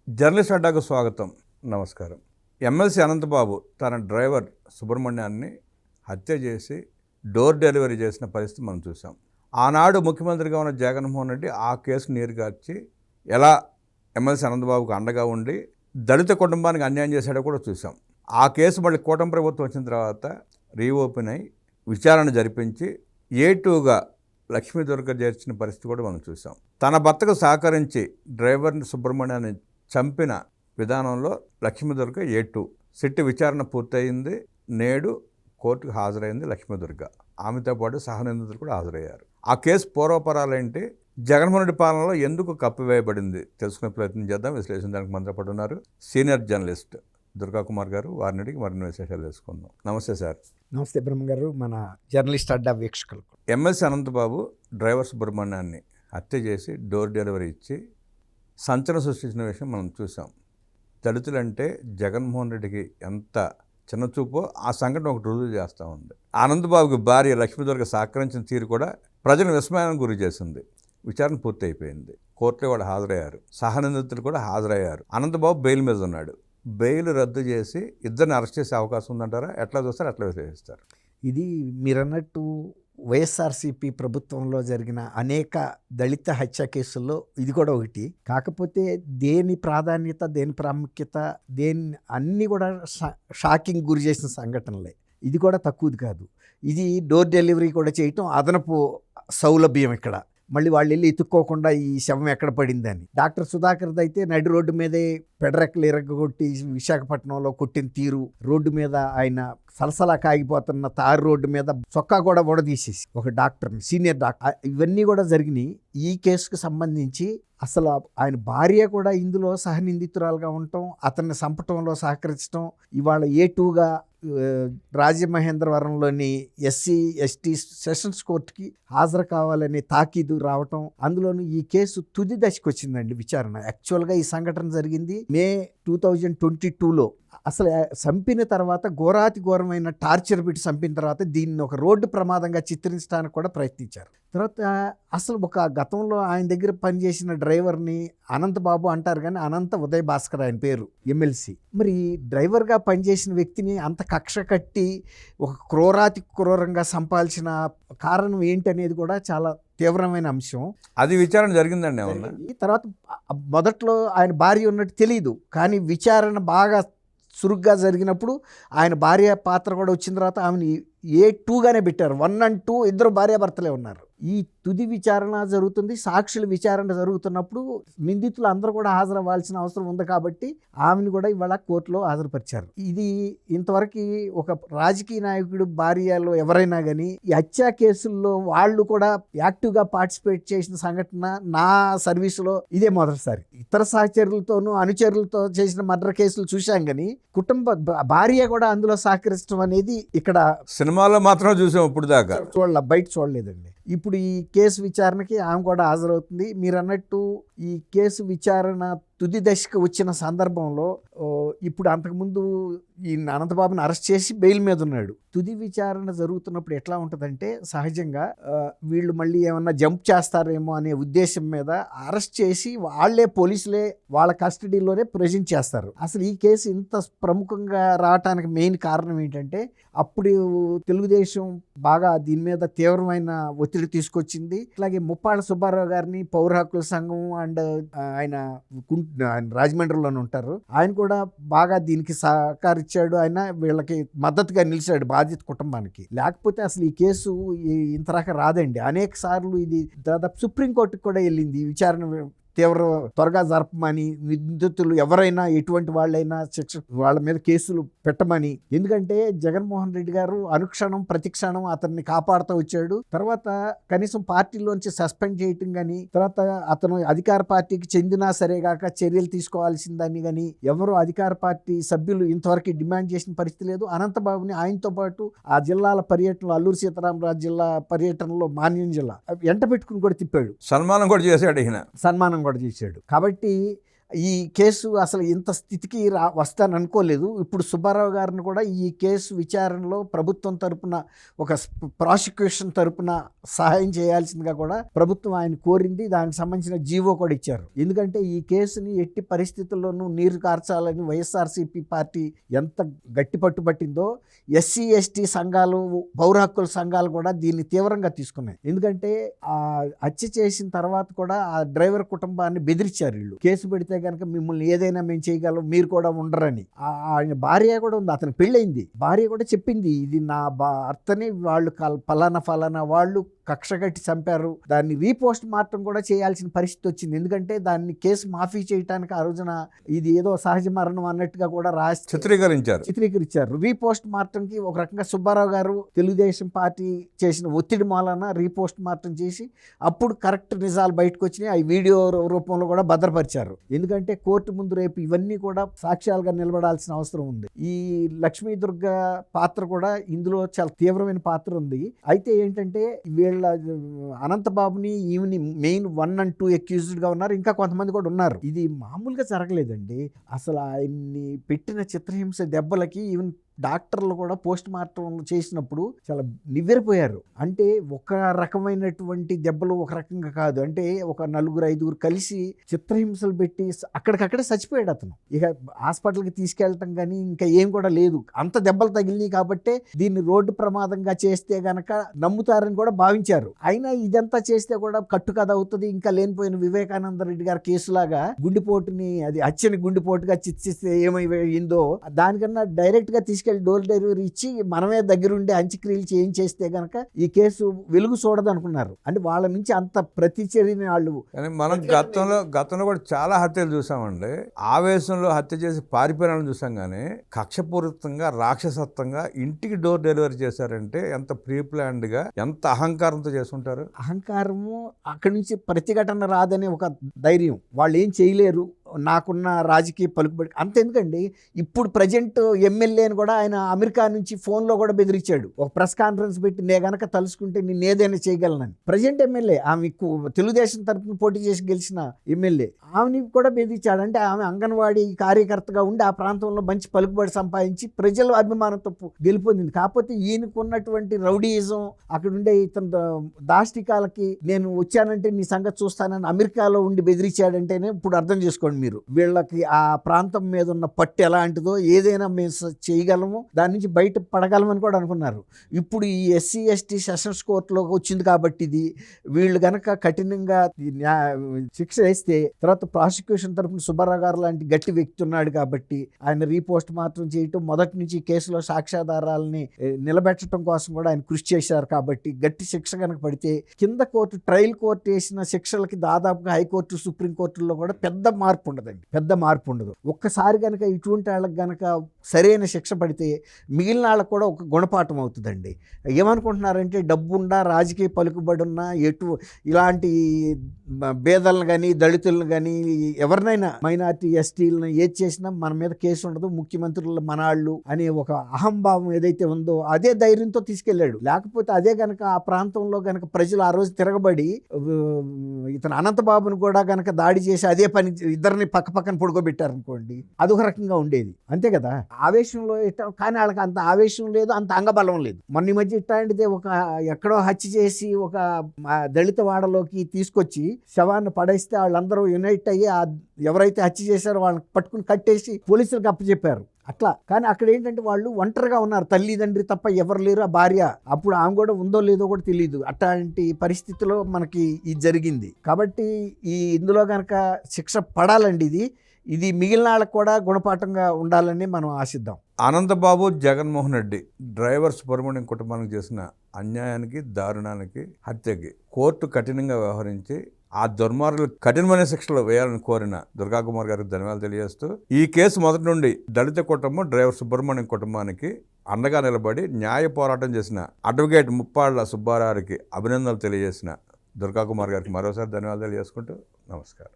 Journalist అడ్డాకు స్వాగతం. నమస్కారం. MLC Anantha Babu తన డ్రైవర్ సుబ్రహ్మణ్యాన్ని హత్య చేసి డోర్ డెలివరీ చేసిన పరిస్థితి మనం చూసాం. ఆనాడు ముఖ్యమంత్రిగా ఉన్న జగన్మోహన్ రెడ్డి ఆ కేసు నీరుగార్చి ఎలా ఎమ్మెల్సీ అనంతబాబుకు అండగా ఉండి దళిత కుటుంబానికి అన్యాయం చేశాడో కూడా చూసాం. ఆ కేసు మళ్ళీ కూటమి ప్రభుత్వం వచ్చిన తర్వాత రీఓపెన్ అయి విచారణ జరిపించి A2గా లక్ష్మీదుర్గ చేర్చిన పరిస్థితి కూడా మనం చూసాం. తన భర్తకు సహకరించి డ్రైవర్ని సుబ్రహ్మణ్యాన్ని చంపిన విధానంలో లక్ష్మీదుర్గ A2 సిట్ విచారణ పూర్తయింది. నేడు కోర్టుకు హాజరైంది లక్ష్మీదుర్గ. ఆమెతో పాటు సహనిందితులు కూడా హాజరయ్యారు. ఆ కేసు పూర్వపరాలేంటి, జగన్మోహన్ రెడ్డి పాలనలో ఎందుకు కప్పివేయబడింది తెలుసుకునే ప్రయత్నం చేద్దాం. విశ్లేషించడానికి మనతో పాటు ఉన్నారు సీనియర్ జర్నలిస్ట్ దుర్గా కుమార్ గారు. వారిని అడిగి మరిన్ని విశేషాలు తెలుసుకుందాం. నమస్తే సార్. నమస్తే బ్రహ్మ గారు, మన జర్నలిస్ట్ అడ్డా వీక్షకులకు. ఎమ్మెల్సీ అనంతబాబు డ్రైవర్ సుబ్రహ్మణ్యాన్ని హత్య చేసి డోర్ డెలివరీ ఇచ్చి సంచలనం సృష్టించిన విషయం మనం చూసాం. దళితులంటే జగన్మోహన్ రెడ్డికి ఎంత చిన్నచూపో ఆ సంఘటన ఒకటి రుజువు చేస్తూ ఉంది. అనంతబాబుకి భార్య లక్ష్మీదుర్గ సహకరించిన తీరు కూడా ప్రజలను విస్మయానికి గురి చేసింది. విచారణ పూర్తి అయిపోయింది. కోర్టులో కూడా హాజరయ్యారు. సహనిందితులు కూడా హాజరయ్యారు. అనంతబాబు బెయిల్ మీద ఉన్నాడు. బెయిల్ రద్దు చేసి ఇద్దరిని అరెస్ట్ చేసే అవకాశం ఉందంటారా? ఎట్లా చూస్తారు, ఎట్లా విశ్లేషిస్తారు? ఇది మీరన్నట్టు వైఎస్ఆర్సీపీ ప్రభుత్వంలో జరిగిన అనేక దళిత హత్య కేసుల్లో ఇది కూడా ఒకటి. కాకపోతే దేని ప్రాధాన్యత, దేని ప్రాముఖ్యత, అన్నీ కూడా షాకింగ్ గురి చేసిన సంఘటనలే. ఇది కూడా తక్కువది కాదు. ఇది డోర్ డెలివరీ కూడా చేయటం అదనపు సౌలభ్యం. ఇక్కడ మళ్ళీ వాళ్ళు వెళ్ళి ఎత్తుక్కోకుండా ఈ శవం ఎక్కడ పడిందని. డాక్టర్ సుధాకర్ది అయితే నడి రోడ్డు మీదే పెడరెక్కలు ఇరగొట్టి విశాఖపట్నంలో కొట్టిన తీరు, రోడ్డు మీద ఆయన సలసలా కాగిపోతున్న తారు రోడ్డు మీద చొక్కా కూడా తీసేసి ఒక డాక్టర్ని, సీనియర్ డాక్టర్, ఇవన్నీ కూడా జరిగినాయి. ఈ కేసుకు సంబంధించి అసలు ఆయన భార్య కూడా ఇందులో సహనిందితురాలుగా ఉండటం, అతన్ని చంపటంలో సహకరించడం, ఇవాళ A2గా రాజమహేంద్రవరంలోని SC/ST సెషన్స్ కోర్టుకి హాజరు కావాలని తాకీదు రావటం, అందులోనూ ఈ కేసు తుది దశకు వచ్చిందండి విచారణ. యాక్చువల్గా ఈ సంఘటన జరిగింది May 2022లో. అసలు చంపిన తర్వాత ఘోరాతి ఘోరమైన టార్చర్ పెట్టి చంపిన తర్వాత దీన్ని ఒక రోడ్డు ప్రమాదంగా చిత్రించడానికి కూడా ప్రయత్నించారు. తర్వాత అసలు ఒక గతంలో ఆయన దగ్గర పనిచేసిన డ్రైవర్ని అనంతబాబు అంటారు, కానీ అనంత ఉదయ్ భాస్కర్ ఆయన పేరు, ఎమ్మెల్సీ. మరి డ్రైవర్గా పనిచేసిన వ్యక్తిని అంత కక్ష కట్టి ఒక క్రూరాతి క్రూరంగా చంపాల్సిన కారణం ఏంటి అనేది కూడా చాలా తీవ్రమైన అంశం. అది విచారణ జరిగిందండి. ఏమన్నా తర్వాత మొదట్లో ఆయన భార్య ఉన్నట్టు తెలియదు, కానీ విచారణ బాగా చురుగ్గా జరిగినప్పుడు ఆయన భార్య పాత్ర కూడా వచ్చిన తర్వాత ఆమెను A2గానే పెట్టారు. 1 and 2 ఇద్దరు భార్యాభర్తలే ఉన్నారు. ఈ తుది విచారణ జరుగుతుంది. సాక్షుల విచారణ జరుగుతున్నప్పుడు నిందితులు అందరూ కూడా హాజరవ్వాల్సిన అవసరం ఉంది కాబట్టి ఆమెను కూడా ఇవాళ కోర్టులో హాజరుపరిచారు. ఇది ఇంతవరకు ఒక రాజకీయ నాయకుడు భార్యలో ఎవరైనా కానీ ఈ హత్య కేసుల్లో వాళ్ళు కూడా యాక్టివ్గా పార్టిసిపేట్ చేసిన సంఘటన నా సర్వీసులో ఇదే మొదటిసారి. ఇతర సహచరులతోనూ అనుచరులతో చేసిన మర్డర్ కేసులు చూశాం, కానీ భార్య కూడా అందులో సహకరించడం అనేది ఇక్కడ సినిమాలో మాత్రం చూసాం. ఇప్పుడు దాకా బయట చూడలేదండి. ఇప్పుడు ఈ కేసు విచారణకి ఆమె కూడా హాజరవుతుంది. మీరు అన్నట్టు ఈ కేసు విచారణ తుది దశకు వచ్చిన సందర్భంలో ఇప్పుడు అంతకుముందు ఈ అనంతబాబుని అరెస్ట్ చేసి బెయిల్ మీద ఉన్నాడు. తుది విచారణ జరుగుతున్నప్పుడు ఎట్లా ఉంటుందంటే, సహజంగా వీళ్ళు మళ్ళీ ఏమన్నా జంప్ చేస్తారేమో అనే ఉద్దేశం మీద అరెస్ట్ చేసి వాళ్ళే పోలీసులే వాళ్ళ కస్టడీలోనే ప్రెజెంట్ చేస్తారు. అసలు ఈ కేసు ఇంత ప్రముఖంగా రావటానికి మెయిన్ కారణం ఏంటంటే, అప్పుడు తెలుగుదేశం బాగా దీని మీద తీవ్రమైన ఒత్తిడి తీసుకొచ్చింది. అలాగే ముప్పాళ్ళ సుబ్బారావు గారిని పౌర హక్కుల సంఘం అండ్ ఆయన రాజమండ్రిలోనే ఉంటారు, ఆయన కూడా బాగా దీనికి సహకరించాడు. ఆయన వీళ్ళకి మద్దతుగా నిలిచాడు బాధిత కుటుంబానికి. లేకపోతే అసలు ఈ కేసు ఇంతరాక రాదండి. అనేక సార్లు ఇది దాదాపు సుప్రీంకోర్టుకు కూడా వెళ్ళింది. ఈ విచారణ త్వరగా జరపమని, నిందితులు ఎవరైనా ఎటువంటి వాళ్ళైనా శిక్ష వాళ్ళ మీద కేసులు పెట్టమని. ఎందుకంటే జగన్మోహన్ రెడ్డి గారు అనుక్షణం ప్రతిక్షణం అతన్ని కాపాడుతూ వచ్చాడు. తర్వాత కనీసం పార్టీలోంచి సస్పెండ్ చేయటం కానీ, తర్వాత అతను అధికార పార్టీకి చెందినా సరేగాక చర్యలు తీసుకోవాల్సిందని కానీ ఎవరు అధికార పార్టీ సభ్యులు ఇంతవరకు డిమాండ్ చేసిన పరిస్థితి లేదు. అనంతబాబుని ఆయనతో పాటు ఆ జిల్లాల పర్యటనలో, అల్లూరు సీతారామరాజు జిల్లా పర్యటనలో మాన్యం జిల్లా ఎంట పెట్టుకుని కూడా తిప్పాడు. సన్మానం కూడా చేశాడు. సన్మానం కూడా చేశాడు. కాబట్టి ఈ కేసు అసలు ఇంత స్థితికి వస్తాను అనుకోలేదు. ఇప్పుడు సుబ్బారావు గారిని కూడా ఈ కేసు విచారణలో ప్రభుత్వం తరపున ఒక ప్రాసిక్యూషన్ తరపున సహాయం చేయాల్సిందిగా కూడా ప్రభుత్వం ఆయన కోరింది. దానికి సంబంధించిన జీవో కూడా ఇచ్చారు. ఎందుకంటే ఈ కేసుని ఎట్టి పరిస్థితుల్లోనూ నీరు కార్చాలని వైఎస్ఆర్సీపీ పార్టీ ఎంత గట్టి పట్టుబట్టిందో ఎస్సీ ఎస్టీ సంఘాలు, పౌర హక్కుల సంఘాలు కూడా దీన్ని తీవ్రంగా తీసుకున్నాయి. ఎందుకంటే ఆ హత్య చేసిన తర్వాత కూడా ఆ డ్రైవర్ కుటుంబాన్ని బెదిరించారు. వీళ్ళు కేసు పెడితే కనుక మిమ్మల్ని ఏదైనా మేము చేయగలం, మీరు కూడా ఉండరని. ఆయన భార్య కూడా ఉంది, అతను పెళ్ళయింది. భార్య కూడా చెప్పింది, ఇది నా భర్తని వాళ్ళు ఫలానా వాళ్ళు కక్ష కట్టి చంపారు, దాన్ని రీపోస్ట్ మార్టం కూడా చేయాల్సిన పరిస్థితి వచ్చింది. ఎందుకంటే దాన్ని కేసు మాఫీ చేయడానికి ఆ రోజున ఇది ఏదో సహజ మరణం అన్నట్టుగా కూడా రాసి చిత్రీకరించారు. రీపోస్ట్ మార్టంకి ఒక రకంగా సుబ్బారావు గారు తెలుగుదేశం పార్టీ చేసిన ఒత్తిడి మూలన రీపోస్ట్ మార్టం చేసి అప్పుడు కరెక్ట్ నిజాలు బయటకు వచ్చినాయి. అవి వీడియో రూపంలో కూడా భద్రపరిచారు. ఎందుకంటే కోర్టు ముందు రేపు ఇవన్నీ కూడా సాక్ష్యాలుగా నిలబడాల్సిన అవసరం ఉంది. ఈ లక్ష్మీ దుర్గ పాత్ర కూడా ఇందులో చాలా తీవ్రమైన పాత్ర ఉంది. అయితే ఏంటంటే వీళ్ళ అనంతబాబుని ఈవిని మెయిన్ 1 and 2 అక్యూజ్డ్గా ఉన్నారు. ఇంకా కొంతమంది కూడా ఉన్నారు. ఇది మామూలుగా జరగలేదండి. అసలు ఆయన్ని పెట్టిన చిత్రహింస దెబ్బలకి ఈవెన్ డాక్టర్లు కూడా పోస్ట్ మార్టం చేసినప్పుడు చాలా నివ్వెరపోయారు. అంటే ఒక రకమైనటువంటి దెబ్బలు ఒక రకంగా కాదు, అంటే ఒక 4-5 కలిసి చిత్రహింసలు పెట్టి అక్కడికక్కడే చచ్చిపోయాడు అతను. ఇక హాస్పిటల్కి తీసుకెళ్ళటం కానీ ఇంకా ఏం కూడా లేదు. అంత దెబ్బలు తగిలినాయి కాబట్టే దీన్ని రోడ్డు ప్రమాదంగా చేస్తే గనక నమ్ముతారని కూడా భావించారు. అయినా ఇదంతా చేస్తే కూడా కట్టు కథ అవుతుంది. ఇంకా లేనిపోయిన వివేకానంద రెడ్డి గారి కేసులాగా గుండెపోటుని, అది హత్యని గుండెపోటుగా చిత్రిస్తే ఏమైందో దానికన్నా డైరెక్ట్ గా డోర్ డెలివరీ ఇచ్చి మనమే దగ్గరుండి అంత్యక్రియలు చేయించేస్తే గనక ఈ కేసు వెలుగు చూడదు అనుకున్నారు. అంటే వాళ్ళ నుంచి అంత ప్రతిచర్యని వాళ్ళు. కానీ మనం గతంలో కూడా చాలా హత్యలు చూసామండి. ఆవేశంలో హత్య చేసి పారిపోయిన చూసాం, కానీ కక్షపూరితంగా రాక్షసత్వంగా ఇంటికి డోర్ డెలివరీ చేశారంటే ఎంత ప్రీ ప్లాన్డ్ గా, ఎంత అహంకారంతో చేసుకుంటారు. అహంకారము, అక్కడి నుంచి ప్రతిఘటన రాదనే ఒక ధైర్యం. వాళ్ళు ఏం చేయలేరు, నాకున్న రాజకీయ పలుకుబడి అంతెందుకండి. ఇప్పుడు ప్రజెంట్ ఎమ్మెల్యేని కూడా ఆయన అమెరికా నుంచి ఫోన్లో కూడా బెదిరించాడు. ఒక ప్రెస్ కాన్ఫరెన్స్ పెట్టి నే గనక తలుసుకుంటే నేను ఏదైనా చేయగలనని. ప్రజెంట్ ఎమ్మెల్యే, ఆమె తెలుగుదేశం తరఫున పోటీ చేసి గెలిచిన ఎమ్మెల్యే, ఆమెని కూడా బెదిరించాడు. అంటే ఆమె అంగన్వాడీ కార్యకర్తగా ఉండి ఆ ప్రాంతంలో మంచి పలుకుబడి సంపాదించి ప్రజల అభిమానంతో గెలిపొందింది. కాకపోతే ఈయనకున్నటువంటి రౌడీయిజం, అక్కడ ఉండే ఇతను దాష్టికాలకి నేను వచ్చానంటే నీ సంగతి చూస్తానని అమెరికాలో ఉండి బెదిరించాడంటేనే ఇప్పుడు అర్థం చేసుకోండి మీరు. వీళ్ళకి ఆ ప్రాంతం మీద ఉన్న పట్టు ఎలాంటిదో, ఏదైనా మేము చేయగలము, దాని నుంచి బయట పడగలమని కూడా అనుకున్నారు. ఇప్పుడు ఈ ఎస్సీ ఎస్టీ సెషన్స్ కోర్టులోకి వచ్చింది కాబట్టి ఇది వీళ్ళు గనక కఠినంగా శిక్ష వేస్తే తర్వాత ప్రాసిక్యూషన్ తరపున సుబ్బారావు గారు లాంటి గట్టి వ్యక్తి ఉన్నాడు కాబట్టి ఆయన రీపోస్ట్ మార్టం చేయటం, మొదటి నుంచి కేసులో సాక్ష్యాధారాలని నిలబెట్టడం కోసం కూడా ఆయన కృషి చేశారు. కాబట్టి గట్టి శిక్ష కనుక పడితే కింద కోర్టు, ట్రయల్ కోర్టు వేసిన శిక్షలకి దాదాపుగా హైకోర్టు, సుప్రీంకోర్టుల్లో కూడా పెద్ద మార్పు ఉండదు. ఒక్కసారి కనుక ఇటువంటి వాళ్ళకి గనక సరైన శిక్ష పడితే మిగిలిన వాళ్ళకు కూడా ఒక గుణపాఠం అవుతుందండి. ఏమనుకుంటున్నారంటే డబ్బున్నా, రాజకీయ పలుకుబడి ఉన్నా, ఇలాంటి పేదలను కానీ, దళితులను కానీ, ఎవరినైనా మైనార్టీ ఎస్టీలను ఏది చేసినా మన మీద కేసు ఉండదు, ముఖ్యమంత్రులు మనాళ్ళు అనే ఒక అహంభావం ఏదైతే ఉందో అదే ధైర్యంతో తీసుకెళ్ళాడు. లేకపోతే అదే గనక ఆ ప్రాంతంలో గనక ప్రజలు ఆ రోజు తిరగబడి ఇతను అనంతబాబుని కూడా గనక దాడి చేసి అదే పని ఇద్దరిని పక్కన పడుకోబెట్టారు అనుకోండి, అదొక రకంగా ఉండేది. అంతే కదా. ఆవేశంలో కానీ వాళ్ళకి అంత ఆవేశం లేదు, అంత అంగబలం లేదు. మొన్న ఈ మధ్య ఇట్లాంటిదే ఒక ఎక్కడో హత్య చేసి ఒక దళిత వాడలోకి తీసుకొచ్చి శవాన్ని పడేస్తే వాళ్ళందరూ యునైట్ అయ్యి ఎవరైతే హత్య చేశారో వాళ్ళని పట్టుకుని కట్టేసి పోలీసులకు అప్పచెప్పారు. అట్లా. కానీ అక్కడ ఏంటంటే వాళ్ళు ఒంటరిగా ఉన్నారు, తల్లిదండ్రి తప్ప ఎవరు లేరు. ఆ భార్య అప్పుడు ఆమె కూడా ఉందో లేదో కూడా తెలియదు. అట్లాంటి పరిస్థితిలో మనకి ఇది జరిగింది. కాబట్టి ఇందులో కనుక శిక్ష పడాలండి. ఇది మిగిలిన వాళ్ళకు కూడా గుణపాఠంగా ఉండాలని మనం ఆశిద్దాం. అనంతబాబు, జగన్మోహన్ రెడ్డి డ్రైవర్ సుబ్రహ్మణ్యం కుటుంబానికి చేసిన అన్యాయానికి, దారుణానికి, హత్యకి కోర్టు కఠినంగా వ్యవహరించి ఆ దుర్మార్గులు కఠినమైన శిక్షలు వేయాలని కోరిన దుర్గాకుమార్ గారికి ధన్యవాదాలు తెలియజేస్తూ, ఈ కేసు మొదటి నుండి దళిత కుటుంబం డ్రైవర్ సుబ్రహ్మణ్యం కుటుంబానికి అండగా నిలబడి న్యాయ పోరాటం చేసిన అడ్వకేట్ ముప్పాళ్ల సుబ్బారావుకి అభినందనలు తెలియజేసిన దుర్గాకుమార్ గారికి మరోసారి ధన్యవాదాలు తెలియజేసుకుంటూ నమస్కారం.